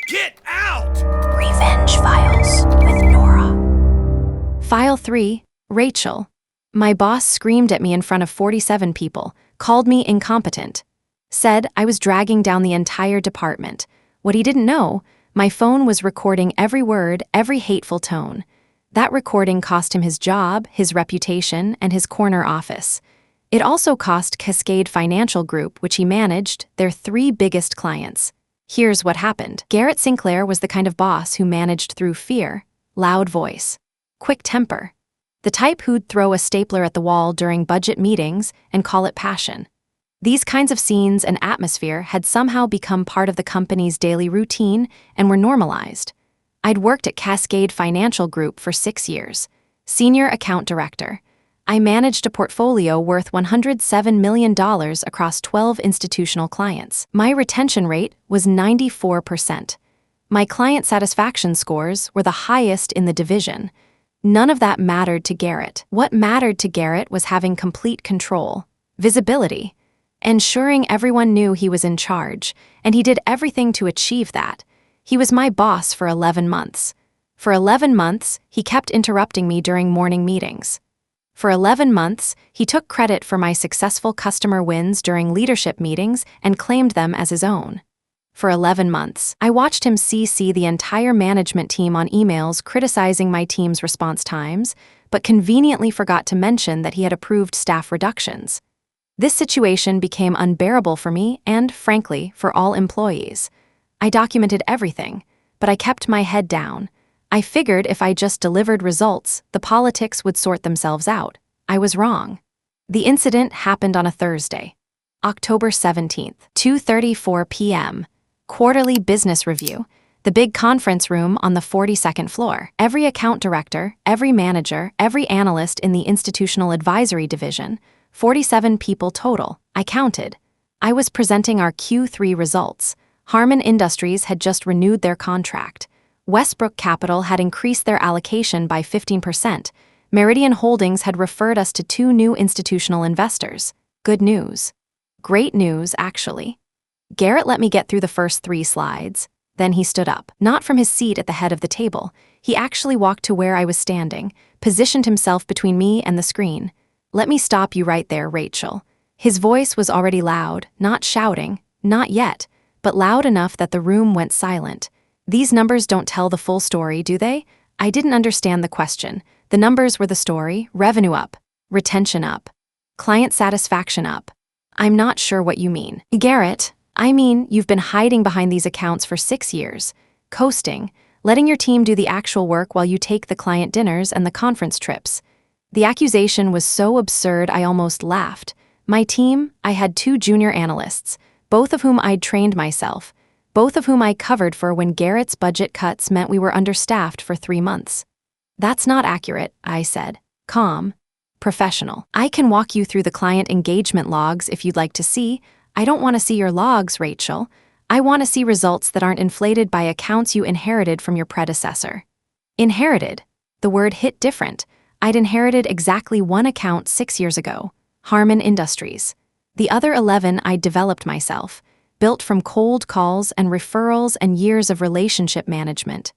Get out! Revenge Files with Nora. File 3, Rachel. My boss screamed at me in front of 47 people, called me incompetent, said I was dragging down the entire department. What he didn't know, my phone was recording every word, every hateful tone. That recording cost him his job, his reputation, and his corner office. It also cost Cascade Financial Group, which he managed, their 3 biggest clients. Here's what happened. Garrett Sinclair was the kind of boss who managed through fear, loud voice, quick temper. The type who'd throw a stapler at the wall during budget meetings and call it passion. These kinds of scenes and atmosphere had somehow become part of the company's daily routine and were normalized. I'd worked at Cascade Financial Group for 6 years, senior account director. I managed a portfolio worth $107 million across 12 institutional clients. My retention rate was 94%. My client satisfaction scores were the highest in the division. None of that mattered to Garrett. What mattered to Garrett was having complete control, visibility, ensuring everyone knew he was in charge, and he did everything to achieve that. He was my boss for 11 months. For 11 months, he kept interrupting me during morning meetings. For 11 months, he took credit for my successful customer wins during leadership meetings and claimed them as his own. For 11 months, I watched him CC the entire management team on emails criticizing my team's response times, but conveniently forgot to mention that he had approved staff reductions. This situation became unbearable for me and, frankly, for all employees. I documented everything, but I kept my head down. I figured if I just delivered results, the politics would sort themselves out. I was wrong. The incident happened on a Thursday, October 17th, 2:34 p.m. Quarterly business review, the big conference room on the 42nd floor. Every account director, every manager, every analyst in the institutional advisory division, 47 people total, I counted. I was presenting our Q3 results. Harman Industries had just renewed their contract. Westbrook Capital had increased their allocation by 15%. Meridian Holdings had referred us to 2 new institutional investors. Good news. Great news, actually. Garrett let me get through the first 3 slides. Then he stood up, not from his seat at the head of the table. He actually walked to where I was standing, positioned himself between me and the screen. Let me stop you right there, Rachel. His voice was already loud, not shouting, not yet, but loud enough that the room went silent. These numbers don't tell the full story, do they? I didn't understand the question. The numbers were the story: revenue up, retention up, client satisfaction up. I'm not sure what you mean. Garrett, I mean, you've been hiding behind these accounts for 6 years, coasting, letting your team do the actual work while you take the client dinners and the conference trips. The accusation was so absurd I almost laughed. My team, I had 2 junior analysts, both of whom I'd trained myself, both of whom I covered for when Garrett's budget cuts meant we were understaffed for 3 months. That's not accurate, I said. Calm, professional. I can walk you through the client engagement logs if you'd like to see. I don't want to see your logs, Rachel. I want to see results that aren't inflated by accounts you inherited from your predecessor. Inherited. The word hit different. I'd inherited exactly 1 account 6 years ago, Harman Industries. The other 11 I'd developed myself, built from cold calls and referrals and years of relationship management.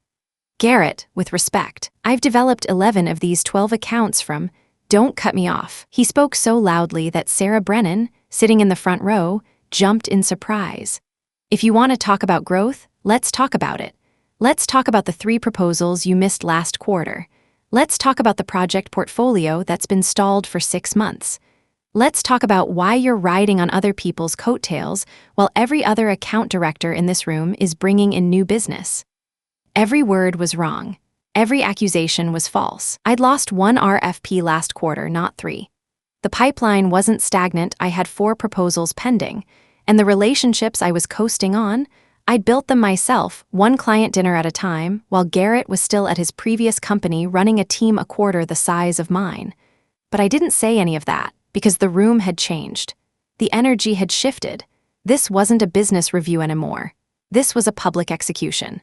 Garrett, with respect, I've developed 11 of these 12 accounts from. Don't cut me off. He spoke so loudly that Sarah Brennan, sitting in the front row, jumped in surprise. If you want to talk about growth, let's talk about it. Let's talk about the 3 proposals you missed last quarter. Let's talk about the project portfolio that's been stalled for 6 months. Let's talk about why you're riding on other people's coattails while every other account director in this room is bringing in new business. Every word was wrong. Every accusation was false. I'd lost 1 RFP last quarter, not 3. The pipeline wasn't stagnant. I had 4 proposals pending, and the relationships I was coasting on, I'd built them myself, 1 client dinner at a time, while Garrett was still at his previous company running a team a quarter the size of mine. But I didn't say any of that, because the room had changed. The energy had shifted. This wasn't a business review anymore. This was a public execution.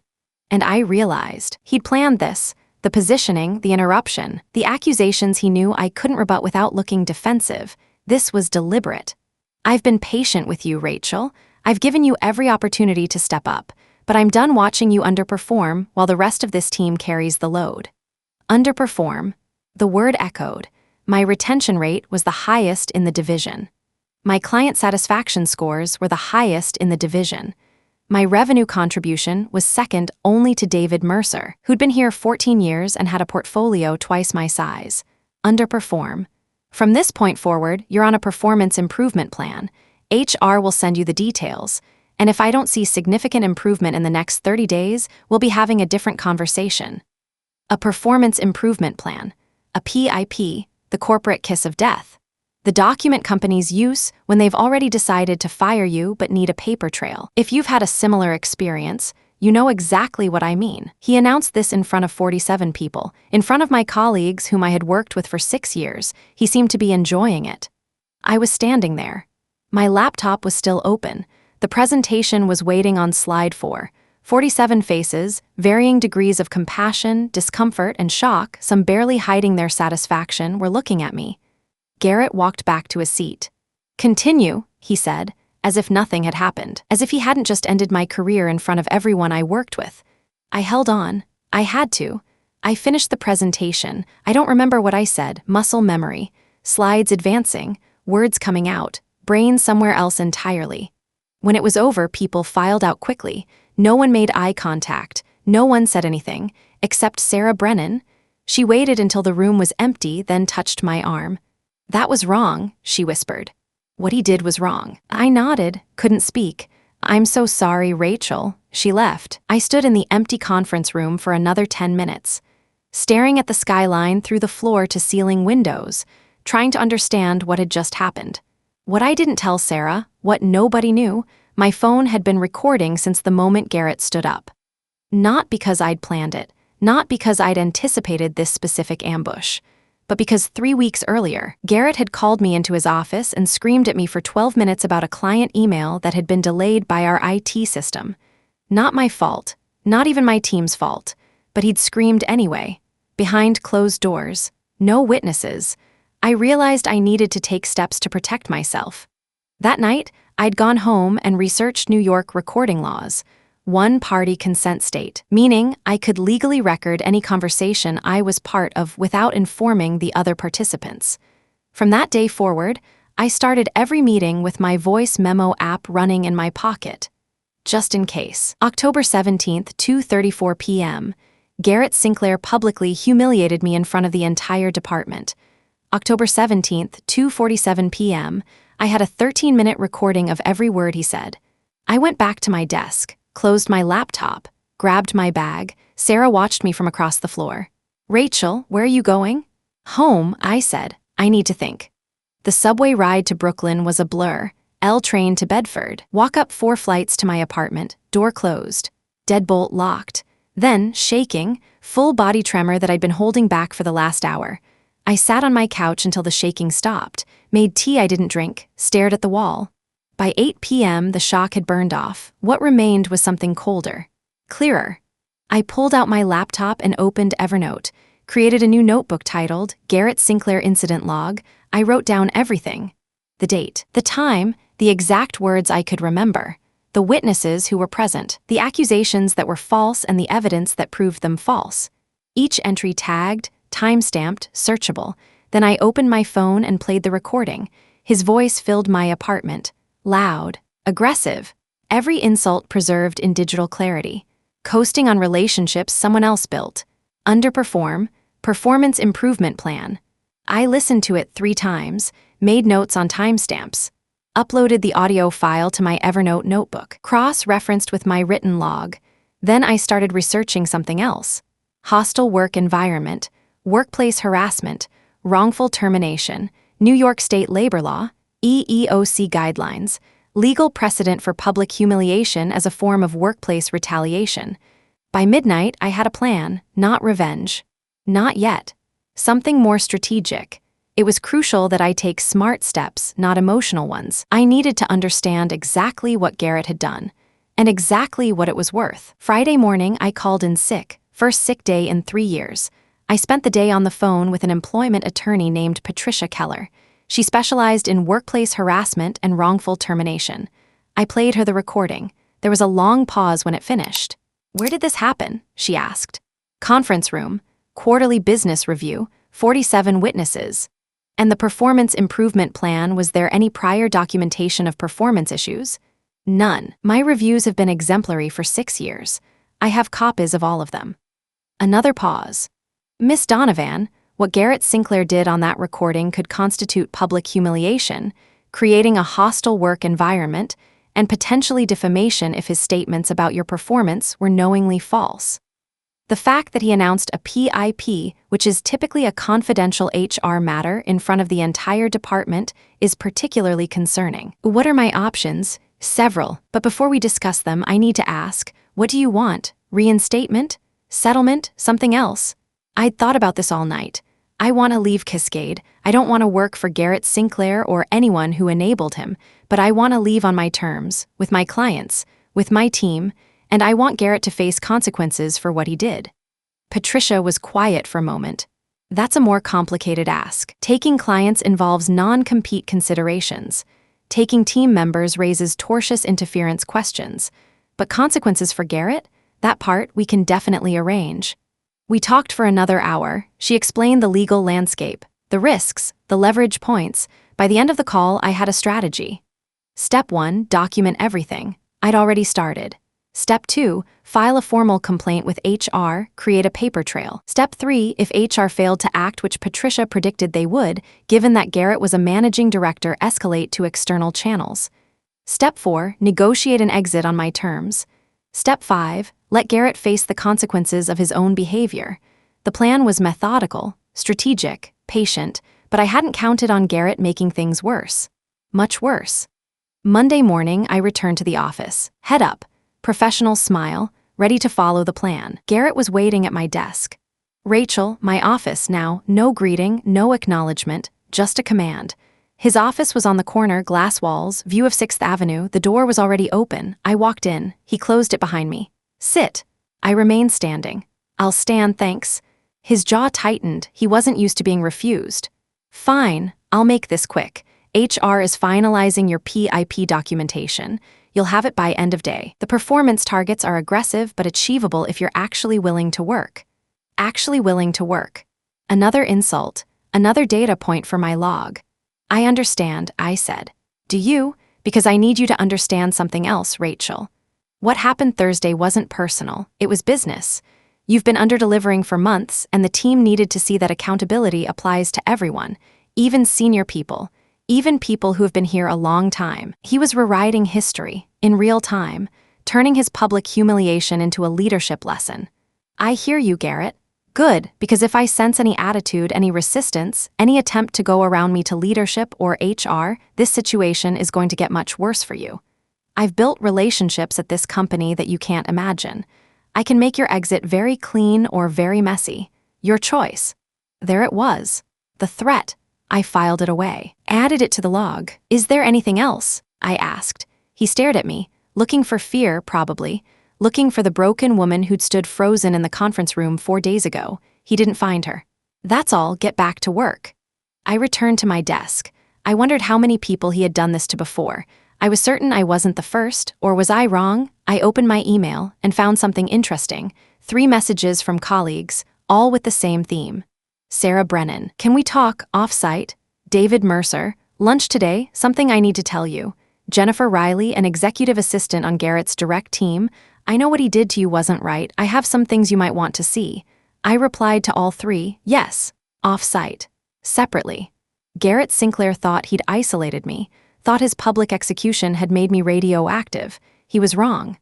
And I realized he'd planned this, the positioning, the interruption, the accusations he knew I couldn't rebut without looking defensive. This was deliberate. I've been patient with you, Rachel. I've given you every opportunity to step up, but I'm done watching you underperform while the rest of this team carries the load. Underperform. The word echoed. My retention rate was the highest in the division. My client satisfaction scores were the highest in the division. My revenue contribution was second only to David Mercer, who'd been here 14 years and had a portfolio twice my size. Underperform. From this point forward, you're on a performance improvement plan. HR will send you the details, and if I don't see significant improvement in the next 30 days, we'll be having a different conversation. A performance improvement plan. A PIP, the corporate kiss of death. The document companies use when they've already decided to fire you but need a paper trail. If you've had a similar experience, you know exactly what I mean. He announced this in front of 47 people, in front of my colleagues whom I had worked with for 6 years. He seemed to be enjoying it. I was standing there. My laptop was still open. The presentation was waiting on slide 4. 47 faces, varying degrees of compassion, discomfort, and shock, some barely hiding their satisfaction, were looking at me. Garrett walked back to his seat. "Continue," he said, as if nothing had happened, as if he hadn't just ended my career in front of everyone I worked with. I held on. I had to. I finished the presentation. I don't remember what I said. Muscle memory. Slides advancing, words coming out, brain somewhere else entirely. When it was over, people filed out quickly. No one made eye contact. No one said anything, except Sarah Brennan. She waited until the room was empty, then touched my arm. "That was wrong," she whispered. "What he did was wrong." I nodded, couldn't speak. "I'm so sorry, Rachel." She left. I stood in the empty conference room for another 10 minutes, staring at the skyline through the floor-to-ceiling windows, trying to understand what had just happened. What I didn't tell Sarah, what nobody knew, my phone had been recording since the moment Garrett stood up. Not because I'd planned it, not because I'd anticipated this specific ambush, but because 3 weeks earlier, Garrett had called me into his office and screamed at me for 12 minutes about a client email that had been delayed by our IT system. Not my fault, not even my team's fault, but he'd screamed anyway, behind closed doors, no witnesses. I realized I needed to take steps to protect myself. That night, I'd gone home and researched New York recording laws. One-party consent state, meaning I could legally record any conversation I was part of without informing the other participants. From that day forward, I started every meeting with my voice memo app running in my pocket. Just in case. October 17th, 2:34 p.m., Garrett Sinclair publicly humiliated me in front of the entire department. October 17th, 2:47 p.m., I had a 13-minute recording of every word he said. I went back to my desk, closed my laptop, grabbed my bag. Sarah watched me from across the floor. "Rachel, where are you going?" "Home," I said. "I need to think." The subway ride to Brooklyn was a blur. L train to Bedford. Walk up 4 flights to my apartment, door closed. Deadbolt locked. Then, shaking, full body tremor that I'd been holding back for the last hour. I sat on my couch until the shaking stopped, made tea I didn't drink, stared at the wall. By 8 p.m., the shock had burned off. What remained was something colder, clearer. I pulled out my laptop and opened Evernote, created a new notebook titled Garrett Sinclair Incident Log. I wrote down everything. The date, the time, the exact words I could remember, the witnesses who were present, the accusations that were false and the evidence that proved them false. Each entry tagged, time-stamped, searchable. Then I opened my phone and played the recording. His voice filled my apartment. Loud, aggressive, every insult preserved in digital clarity. Coasting on relationships someone else built. Underperform, performance improvement plan. I listened to it 3 times, made notes on timestamps, uploaded the audio file to my Evernote notebook, cross-referenced with my written log. Then I started researching something else. Hostile work environment, workplace harassment, wrongful termination, New York State labor law, EEOC guidelines, legal precedent for public humiliation as a form of workplace retaliation. By midnight, I had a plan, not revenge. Not yet. Something more strategic. It was crucial that I take smart steps, not emotional ones. I needed to understand exactly what Garrett had done, and exactly what it was worth. Friday morning, I called in sick, first sick day in 3 years. I spent the day on the phone with an employment attorney named Patricia Keller. She specialized in workplace harassment and wrongful termination. I played her the recording. There was a long pause when it finished. "Where did this happen?" she asked. "Conference room, quarterly business review, 47 witnesses." "And the performance improvement plan, was there any prior documentation of performance issues?" "None. My reviews have been exemplary for 6 years. I have copies of all of them." Another pause. "Miss Donovan, what Garrett Sinclair did on that recording could constitute public humiliation, creating a hostile work environment, and potentially defamation if his statements about your performance were knowingly false. The fact that he announced a PIP, which is typically a confidential HR matter, in front of the entire department is particularly concerning." "What are my options?" "Several, but before we discuss them, I need to ask, what do you want? Reinstatement? Settlement? Something else?" "I'd thought about this all night. I want to leave Cascade. I don't want to work for Garrett Sinclair or anyone who enabled him, but I want to leave on my terms, with my clients, with my team, and I want Garrett to face consequences for what he did." Patricia was quiet for a moment. "That's a more complicated ask. Taking clients involves non-compete considerations. Taking team members raises tortious interference questions. But consequences for Garrett? That part we can definitely arrange." We talked for another hour. She explained the legal landscape, the risks, the leverage points. By the end of the call, I had a strategy. Step 1, document everything. I'd already started. Step 2, file a formal complaint with HR, create a paper trail. Step 3, if HR failed to act, which Patricia predicted they would, given that Garrett was a managing director, escalate to external channels. Step 4, negotiate an exit on my terms. Step 5, let Garrett face the consequences of his own behavior. The plan was methodical, strategic, patient, but I hadn't counted on Garrett making things worse. Much worse. Monday morning, I returned to the office, head up, professional smile, ready to follow the plan. Garrett was waiting at my desk. "Rachel, my office now, no greeting, no acknowledgement, just a command." His office was on the corner, glass walls, view of 6th Avenue. The door was already open. I walked in. He closed it behind me. "Sit." I remained standing. "I'll stand, thanks." His jaw tightened. He wasn't used to being refused. "Fine, I'll make this quick. HR is finalizing your PIP documentation. You'll have it by end of day. The performance targets are aggressive but achievable if you're actually willing to work." Actually willing to work. Another insult. Another data point for my log. "I understand," I said. "Do you? Because I need you to understand something else, Rachel. What happened Thursday wasn't personal, it was business. You've been under-delivering for months, and the team needed to see that accountability applies to everyone, even senior people, even people who have been here a long time." He was rewriting history, in real time, turning his public humiliation into a leadership lesson. "I hear you, Garrett. Good, because if I sense any attitude, any resistance, any attempt to go around me to leadership or HR, this situation is going to get much worse for you. I've built relationships at this company that you can't imagine. I can make your exit very clean or very messy. Your choice." There it was. The threat. I filed it away. Added it to the log. "Is there anything else?" I asked. He stared at me, looking for fear, probably. Looking for the broken woman who'd stood frozen in the conference room 4 days ago. He didn't find her. "That's all, get back to work." I returned to my desk. I wondered how many people he had done this to before. I was certain I wasn't the first, or was I wrong? I opened my email and found something interesting. 3 messages from colleagues, all with the same theme. Sarah Brennan, "Can we talk, off-site?" David Mercer, "Lunch today, something I need to tell you." Jennifer Riley, an executive assistant on Garrett's direct team, "I know what he did to you wasn't right. I have some things you might want to see." I replied to all 3, yes, off-site, separately. Garrett Sinclair thought he'd isolated me, thought his public execution had made me radioactive. He was wrong.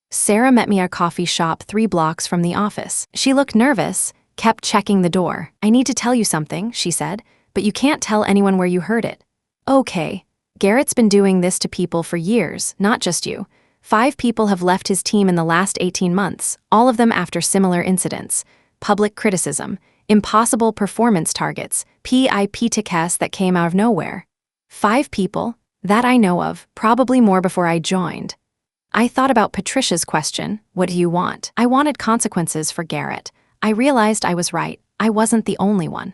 Sarah met me at a coffee shop 3 blocks from the office. She looked nervous, kept checking the door. "I need to tell you something," she said, "but you can't tell anyone where you heard it." "Okay. Garrett's been doing this to people for years, not just you. 5 people have left his team in the last 18 months, all of them after similar incidents. Public criticism, impossible performance targets, PIP tickets that came out of nowhere. 5 people, that I know of, probably more before I joined." I thought about Patricia's question, "What do you want?" I wanted consequences for Garrett. I realized I was right. I wasn't the only one.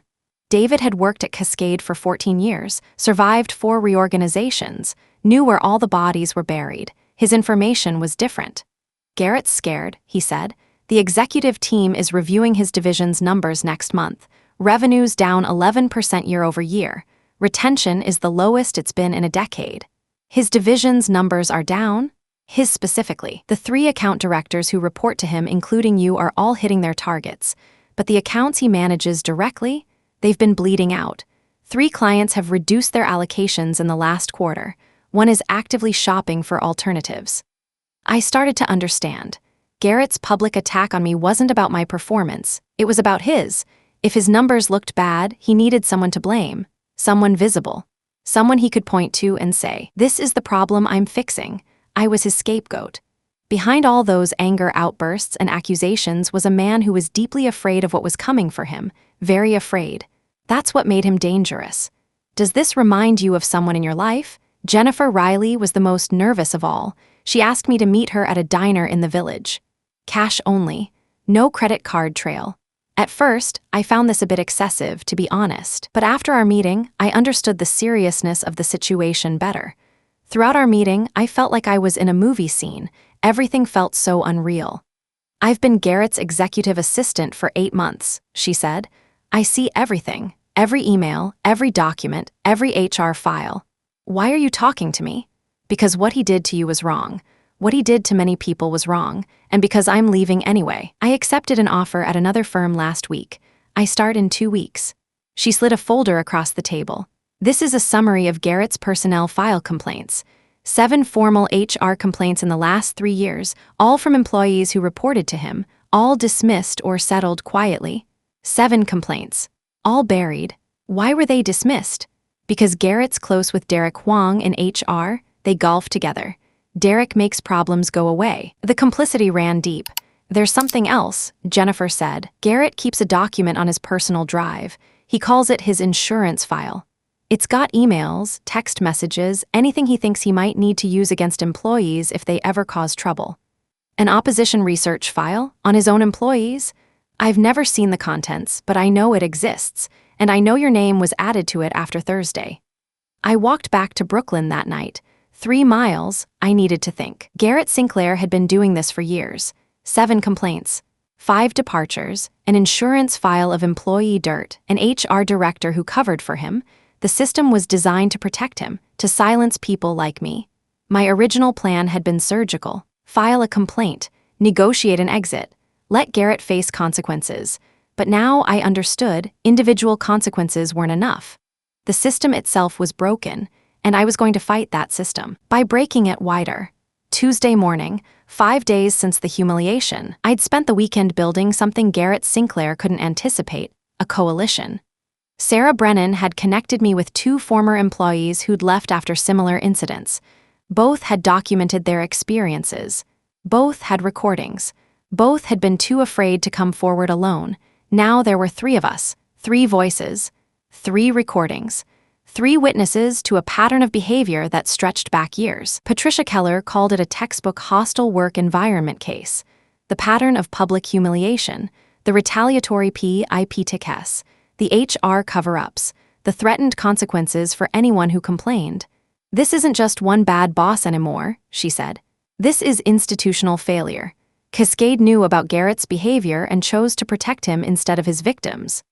David had worked at Cascade for 14 years, survived 4 reorganizations, knew where all the bodies were buried. His information was different. "Garrett's scared," he said. "The executive team is reviewing his division's numbers next month. Revenue's down 11% year over year. Retention is the lowest it's been in a decade." His division's numbers are down? His specifically. "The 3 account directors who report to him, including you, are all hitting their targets. But the accounts he manages directly? They've been bleeding out. 3 clients have reduced their allocations in the last quarter. 1 is actively shopping for alternatives." I started to understand. Garrett's public attack on me wasn't about my performance, it was about his. If his numbers looked bad, he needed someone to blame. Someone visible. Someone he could point to and say, "This is the problem I'm fixing." I was his scapegoat. Behind all those anger outbursts and accusations was a man who was deeply afraid of what was coming for him, very afraid. That's what made him dangerous. Does this remind you of someone in your life? Jennifer Riley was the most nervous of all. She asked me to meet her at a diner in the village. Cash only. No credit card trail. At first, I found this a bit excessive, to be honest, but after our meeting, I understood the seriousness of the situation better. Throughout our meeting, I felt like I was in a movie scene. Everything felt so unreal. "I've been Garrett's executive assistant for 8 months, she said. "I see everything, every email, every document, every HR file. Why are you talking to me?" "Because what he did to you was wrong. What he did to many people was wrong, and because I'm leaving anyway. I accepted an offer at another firm last week. I start in 2 weeks. She slid a folder across the table. "This is a summary of Garrett's personnel file complaints. 7 formal HR complaints in the last 3 years, all from employees who reported to him, all dismissed or settled quietly. 7 complaints. All buried. Why were they dismissed? Because Garrett's close with Derek Huang in HR, they golf together. Derek makes problems go away." The complicity ran deep. "There's something else," Jennifer said. "Garrett keeps a document on his personal drive. He calls it his insurance file. It's got emails, text messages, anything he thinks he might need to use against employees if they ever cause trouble. An opposition research file on his own employees? I've never seen the contents, but I know it exists, and I know your name was added to it after Thursday." I walked back to Brooklyn that night. 3 miles, I needed to think. Garrett Sinclair had been doing this for years. 7 complaints, 5 departures, an insurance file of employee dirt, an HR director who covered for him. The system was designed to protect him, to silence people like me. My original plan had been surgical. File a complaint, negotiate an exit, let Garrett face consequences. But now I understood individual consequences weren't enough. The system itself was broken, and I was going to fight that system by breaking it wider. Tuesday morning, 5 days since the humiliation, I'd spent the weekend building something Garrett Sinclair couldn't anticipate, a coalition. Sarah Brennan had connected me with 2 former employees who'd left after similar incidents. Both had documented their experiences. Both had recordings. Both had been too afraid to come forward alone. Now there were 3 of us, 3 voices, 3 recordings. 3 witnesses to a pattern of behavior that stretched back years. Patricia Keller called it a textbook hostile work environment case. The pattern of public humiliation, the retaliatory PIP tickets, the HR cover-ups, the threatened consequences for anyone who complained. "This isn't just one bad boss anymore," she said. "This is institutional failure." Cascade knew about Garrett's behavior and chose to protect him instead of his victims.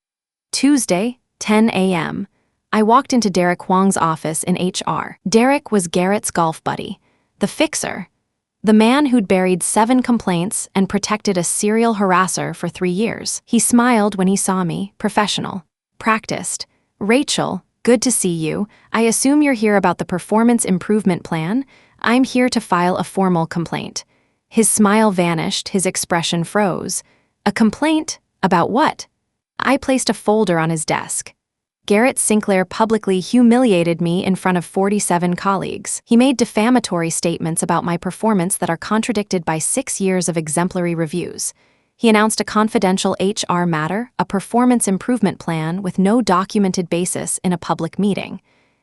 Tuesday, 10 a.m. I walked into Derek Huang's office in HR. Derek was Garrett's golf buddy, the fixer, the man who'd buried 7 complaints and protected a serial harasser for 3 years. He smiled when he saw me, professional, practiced. "Rachel, good to see you. I assume you're here about the performance improvement plan. I'm here to file a formal complaint." His smile vanished, his expression froze. "A complaint? About what?" I placed a folder on his desk. Garrett Sinclair publicly humiliated me in front of 47 colleagues. He made defamatory statements about my performance that are contradicted by 6 years of exemplary reviews. He announced a confidential HR matter, a performance improvement plan with no documented basis in a public meeting.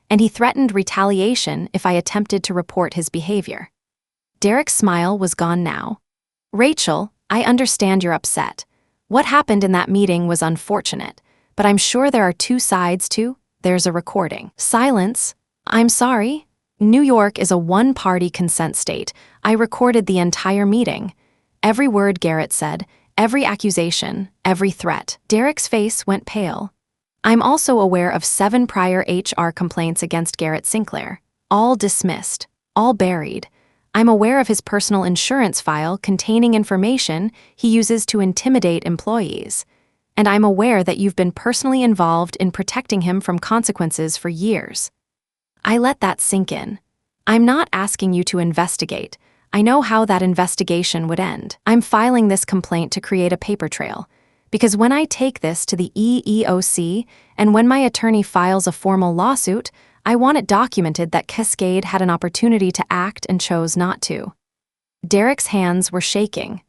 And he threatened retaliation if I attempted to report his behavior. Derek's smile was gone now. "Rachel, I understand you're upset. What happened in that meeting was unfortunate. But I'm sure there are 2 sides to. There's a recording." Silence. "I'm sorry." New York is a one-party consent state. I recorded the entire meeting. Every word Garrett said, every accusation, every threat. Derek's face went pale. I'm also aware of 7 prior HR complaints against Garrett Sinclair, all dismissed, all buried. I'm aware of his personal insurance file containing information he uses to intimidate employees. And I'm aware that you've been personally involved in protecting him from consequences for years. I let that sink in. I'm not asking you to investigate. I know how that investigation would end. I'm filing this complaint to create a paper trail. Because when I take this to the EEOC and when my attorney files a formal lawsuit, I want it documented that Cascade had an opportunity to act and chose not to. Derek's hands were shaking.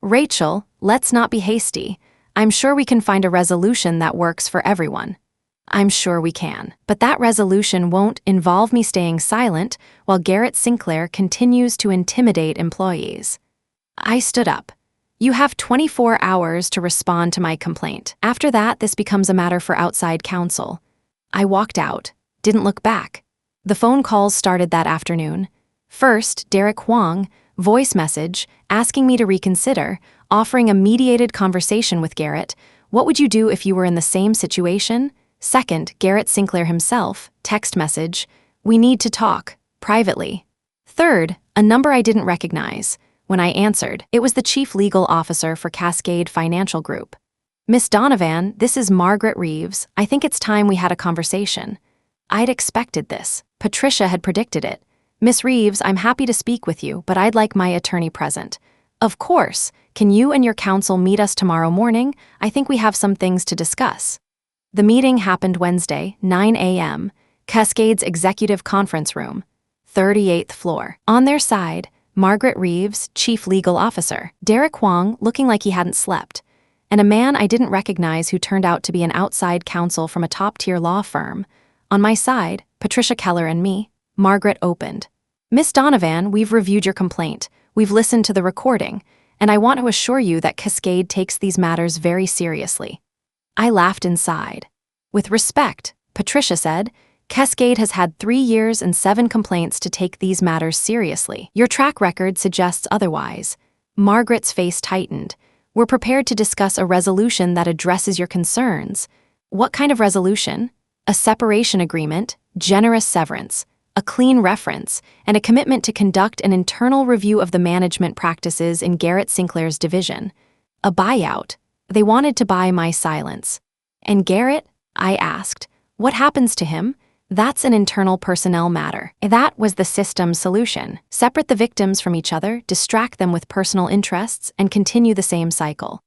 Rachel, let's not be hasty. I'm sure we can find a resolution that works for everyone. I'm sure we can. But that resolution won't involve me staying silent while Garrett Sinclair continues to intimidate employees. I stood up. You have 24 hours to respond to my complaint. After that, this becomes a matter for outside counsel. I walked out, didn't look back. The phone calls started that afternoon. First, Derek Huang, voice message, asking me to reconsider, offering a mediated conversation with Garrett. What would you do if you were in the same situation? Second, Garrett Sinclair himself, text message, we need to talk, privately. Third, a number I didn't recognize. When I answered, it was the chief legal officer for Cascade Financial Group. Miss Donovan, this is Margaret Reeves. I think it's time we had a conversation. I'd expected this. Patricia had predicted it. Miss Reeves, I'm happy to speak with you, but I'd like my attorney present. Of course. Can you and your counsel meet us tomorrow morning? I think we have some things to discuss. The meeting happened Wednesday, 9 a.m., Cascade's executive conference room, 38th floor. On their side, Margaret Reeves, chief legal officer, Derek Huang looking like he hadn't slept, and a man I didn't recognize who turned out to be an outside counsel from a top-tier law firm. On my side, Patricia Keller and me. Margaret opened. Miss Donovan, we've reviewed your complaint. We've listened to the recording, and I want to assure you that Cascade takes these matters very seriously. I laughed inside. With respect, Patricia said, Cascade has had 3 years and 7 complaints to take these matters seriously. Your track record suggests otherwise. Margaret's face tightened. We're prepared to discuss a resolution that addresses your concerns. What kind of resolution? A separation agreement, generous severance, a clean reference, and a commitment to conduct an internal review of the management practices in Garrett Sinclair's division. A buyout. They wanted to buy my silence. And Garrett? I asked. What happens to him? That's an internal personnel matter. That was the system solution. Separate the victims from each other, distract them with personal interests, and continue the same cycle.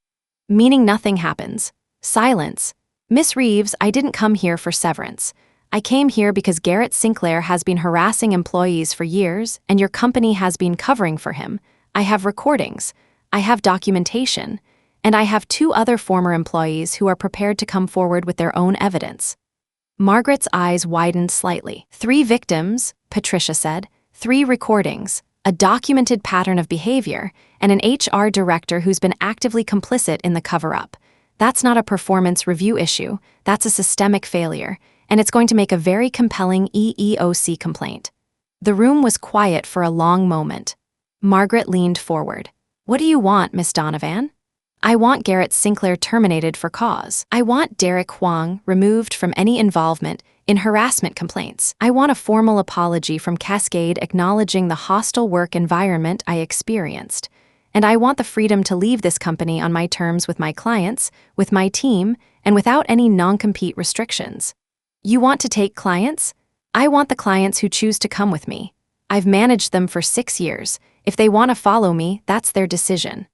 Meaning nothing happens. Silence. Miss Reeves, I didn't come here for severance. I came here because Garrett Sinclair has been harassing employees for years, and your company has been covering for him. I have recordings. I have documentation. And I have 2 other former employees who are prepared to come forward with their own evidence. Margaret's eyes widened slightly. 3 victims, Patricia said, 3 recordings, a documented pattern of behavior, and an HR director who's been actively complicit in the cover-up. That's not a performance review issue, that's a systemic failure, and it's going to make a very compelling EEOC complaint. The room was quiet for a long moment. Margaret leaned forward. What do you want, Miss Donovan? I want Garrett Sinclair terminated for cause. I want Derek Huang removed from any involvement in harassment complaints. I want a formal apology from Cascade acknowledging the hostile work environment I experienced. And I want the freedom to leave this company on my terms with my clients, with my team, and without any non-compete restrictions. You want to take clients? I want the clients who choose to come with me. I've managed them for 6 years. If they want to follow me, that's their decision.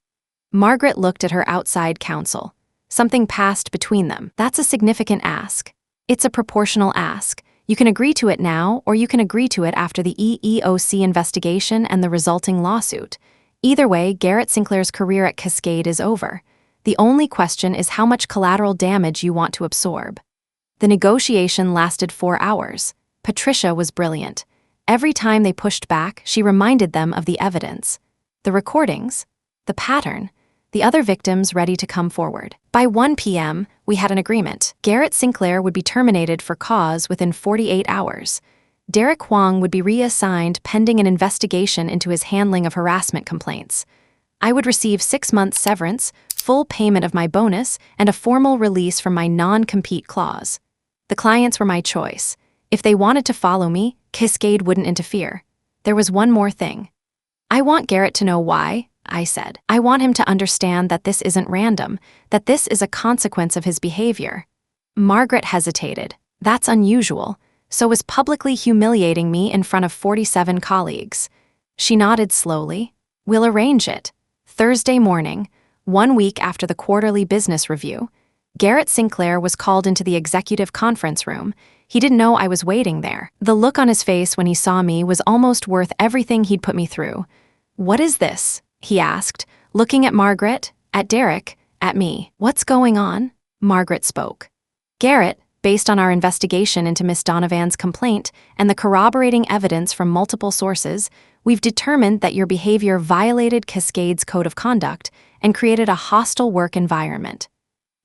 Margaret looked at her outside counsel. Something passed between them. That's a significant ask. It's a proportional ask. You can agree to it now, or you can agree to it after the EEOC investigation and the resulting lawsuit. Either way, Garrett Sinclair's career at Cascade is over. The only question is how much collateral damage you want to absorb. The negotiation lasted 4 hours. Patricia was brilliant. Every time they pushed back, she reminded them of the evidence. The recordings, the pattern, the other victims ready to come forward. By 1 p.m., we had an agreement. Garrett Sinclair would be terminated for cause within 48 hours. Derek Huang would be reassigned pending an investigation into his handling of harassment complaints. I would receive 6 months severance, full payment of my bonus, and a formal release from my non-compete clause. The clients were my choice. If they wanted to follow me, Cascade wouldn't interfere. There was one more thing. I want Garrett to know why, I said. I want him to understand that this isn't random, that this is a consequence of his behavior. Margaret hesitated. That's unusual. So was publicly humiliating me in front of 47 colleagues. She nodded slowly. We'll arrange it. Thursday morning, 1 week after the quarterly business review, Garrett Sinclair was called into the executive conference room. He didn't know I was waiting there. The look on his face when he saw me was almost worth everything he'd put me through. What is this? He asked, looking at Margaret, at Derek, at me. What's going on? Margaret spoke. Garrett, based on our investigation into Miss Donovan's complaint and the corroborating evidence from multiple sources, we've determined that your behavior violated Cascade's code of conduct and created a hostile work environment.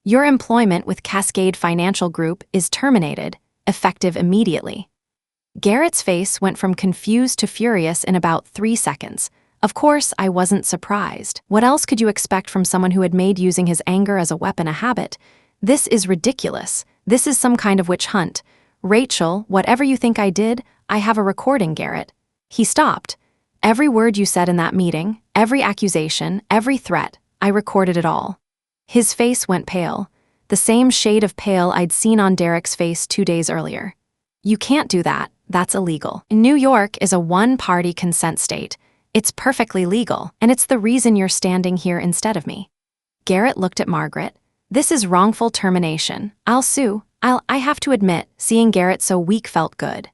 Your employment with Cascade Financial Group is terminated, effective immediately. Garrett's face went from confused to furious in about 3 seconds. Of course, I wasn't surprised. What else could you expect from someone who had made using his anger as a weapon a habit? This is ridiculous. This is some kind of witch hunt. Rachel, whatever you think I did, I have a recording, Garrett. He stopped. Every word you said in that meeting, every accusation, every threat, I recorded it all. His face went pale, the same shade of pale I'd seen on Derek's face 2 days earlier. You can't do that. That's illegal. New York is a one-party consent state. It's perfectly legal, and it's the reason you're standing here instead of me. Garrett looked at Margaret. This is wrongful termination. I'll sue. I have to admit, seeing Garrett so weak felt good.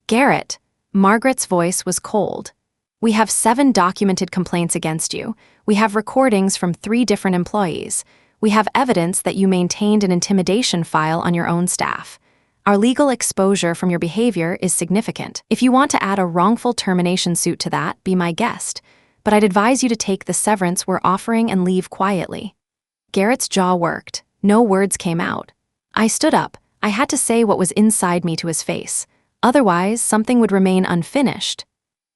Garrett, Margaret's voice was cold. We have 7 documented complaints against you. We have recordings from 3 different employees. We have evidence that you maintained an intimidation file on your own staff. Our legal exposure from your behavior is significant. If you want to add a wrongful termination suit to that, be my guest. But I'd advise you to take the severance we're offering and leave quietly. Garrett's jaw worked. No words came out. I stood up. I had to say what was inside me to his face. Otherwise, something would remain unfinished.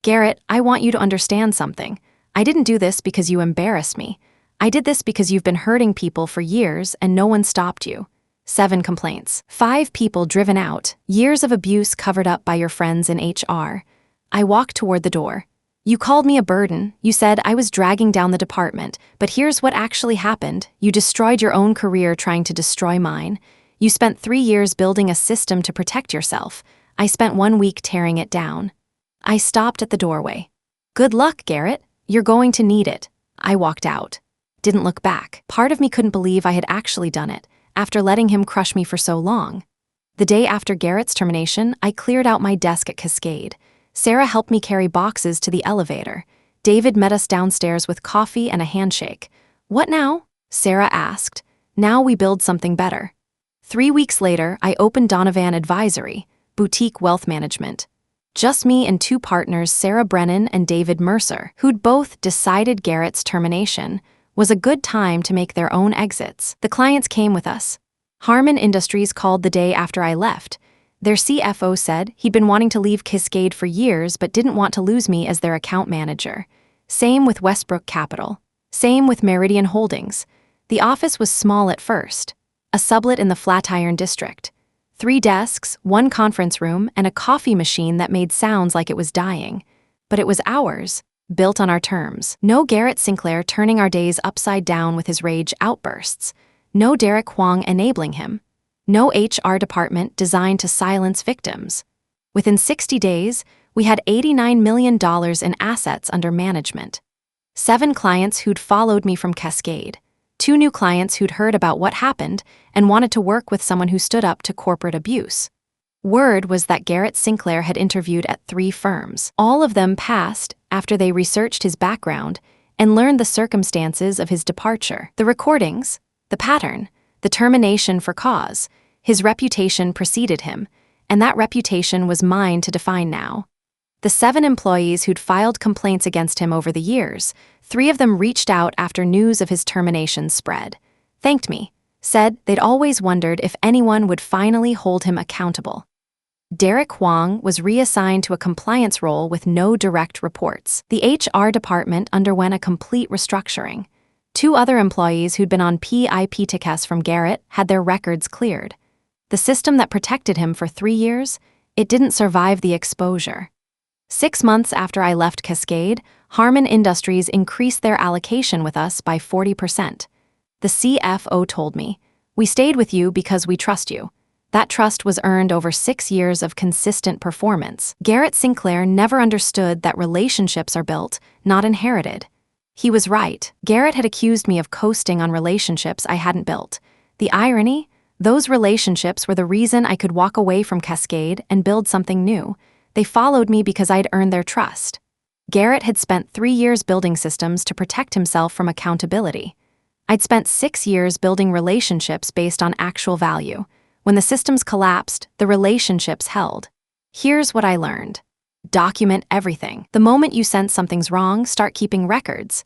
Garrett, I want you to understand something. I didn't do this because you embarrassed me. I did this because you've been hurting people for years and no one stopped you. 7 complaints. 5 people driven out. Years of abuse covered up by your friends in HR. I walked toward the door. You called me a burden. You said I was dragging down the department. But here's what actually happened. You destroyed your own career trying to destroy mine. You spent 3 years building a system to protect yourself. I spent 1 week tearing it down. I stopped at the doorway. Good luck, Garrett. You're going to need it. I walked out. Didn't look back. Part of me couldn't believe I had actually done it, after letting him crush me for so long. The day after Garrett's termination, I cleared out my desk at Cascade. Sarah helped me carry boxes to the elevator. David met us downstairs with coffee and a handshake. What now? Sarah asked. Now we build something better. 3 weeks later, I opened Donovan Advisory, boutique wealth management. Just me and 2 partners, Sarah Brennan and David Mercer, who'd both decided Garrett's termination was a good time to make their own exits. The clients came with us. Harman Industries called the day after I left. Their CFO said he'd been wanting to leave Cascade for years but didn't want to lose me as their account manager. Same with Westbrook Capital. Same with Meridian Holdings. The office was small at first, a sublet in the Flatiron district. 3 desks, 1 conference room, and a coffee machine that made sounds like it was dying. But it was ours, built on our terms. No Garrett Sinclair turning our days upside down with his rage outbursts. No Derek Huang enabling him. No HR department designed to silence victims. Within 60 days, we had $89 million in assets under management. 7 clients who'd followed me from Cascade. 2 new clients who'd heard about what happened and wanted to work with someone who stood up to corporate abuse. Word was that Garrett Sinclair had interviewed at 3 firms. All of them passed after they researched his background and learned the circumstances of his departure. The recordings, the pattern, the termination for cause. His reputation preceded him, and that reputation was mine to define now. The 7 employees who'd filed complaints against him over the years, 3 of them reached out after news of his termination spread, thanked me, said they'd always wondered if anyone would finally hold him accountable. Derek Huang was reassigned to a compliance role with no direct reports. The HR department underwent a complete restructuring. 2 other employees who'd been on PIP tickets from Garrett had their records cleared. The system that protected him for 3 years, it didn't survive the exposure. 6 months after I left Cascade, Harman Industries increased their allocation with us by 40%. The CFO told me, "We stayed with you because we trust you." That trust was earned over 6 years of consistent performance. Garrett Sinclair never understood that relationships are built, not inherited. He was right. Garrett had accused me of coasting on relationships I hadn't built. The irony? Those relationships were the reason I could walk away from Cascade and build something new. They followed me because I'd earned their trust. Garrett had spent 3 years building systems to protect himself from accountability. I'd spent 6 years building relationships based on actual value. When the systems collapsed, the relationships held. Here's what I learned. Document everything. The moment you sense something's wrong, start keeping records.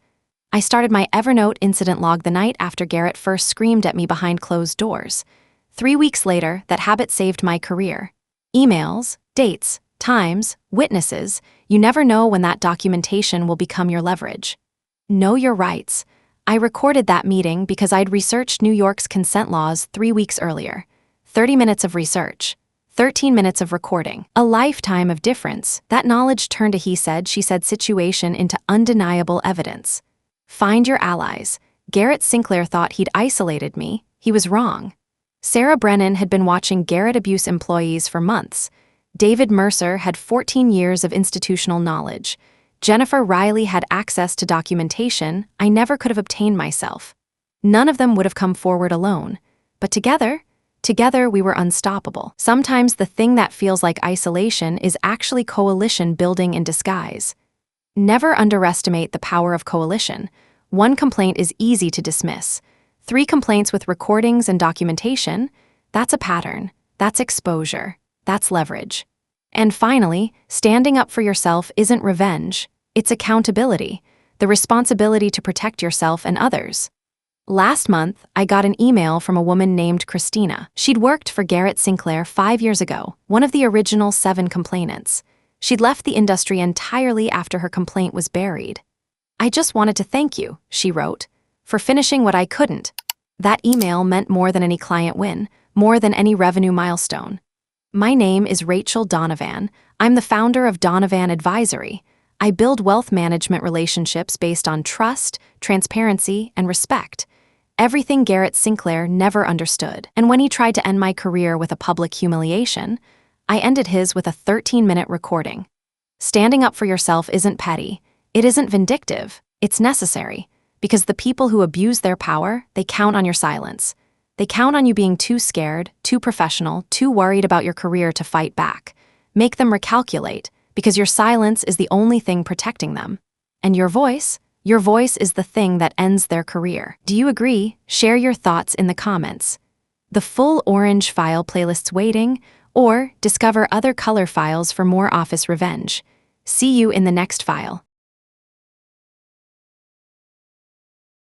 I started my Evernote incident log the night after Garrett first screamed at me behind closed doors. 3 weeks later, that habit saved my career. Emails, dates, times, witnesses, you never know when that documentation will become your leverage. Know your rights. I recorded that meeting because I'd researched New York's consent laws 3 weeks earlier. 30 minutes of research, 13 minutes of recording, a lifetime of difference. That knowledge turned a he said, she said situation into undeniable evidence. Find your allies. Garrett Sinclair thought he'd isolated me. He was wrong. Sarah Brennan had been watching Garrett abuse employees for months. David Mercer had 14 years of institutional knowledge. Jennifer Riley had access to documentation I never could have obtained myself. None of them would have come forward alone. But together we were unstoppable. Sometimes the thing that feels like isolation is actually coalition building in disguise. Never underestimate the power of coalition. 1 complaint is easy to dismiss. 3 complaints with recordings and documentation, that's a pattern. That's exposure. That's leverage. And finally, standing up for yourself isn't revenge. It's accountability, the responsibility to protect yourself and others. Last month, I got an email from a woman named Christina. She'd worked for Garrett Sinclair 5 years ago, one of the original 7 complainants. She'd left the industry entirely after her complaint was buried. "I just wanted to thank you," she wrote, "for finishing what I couldn't." That email meant more than any client win, more than any revenue milestone. My name is Rachel Donovan. I'm the founder of Donovan Advisory. I build wealth management relationships based on trust, transparency, and respect. Everything Garrett Sinclair never understood. And when he tried to end my career with a public humiliation, I ended his with a 13-minute recording. Standing up for yourself isn't petty. It isn't vindictive. It's necessary. Because the people who abuse their power, they count on your silence. They count on you being too scared, too professional, too worried about your career to fight back. Make them recalculate, because your silence is the only thing protecting them. And your voice is the thing that ends their career. Do you agree? Share your thoughts in the comments. The full Orange File playlist's waiting, or discover other color files for more office revenge. See you in the next file.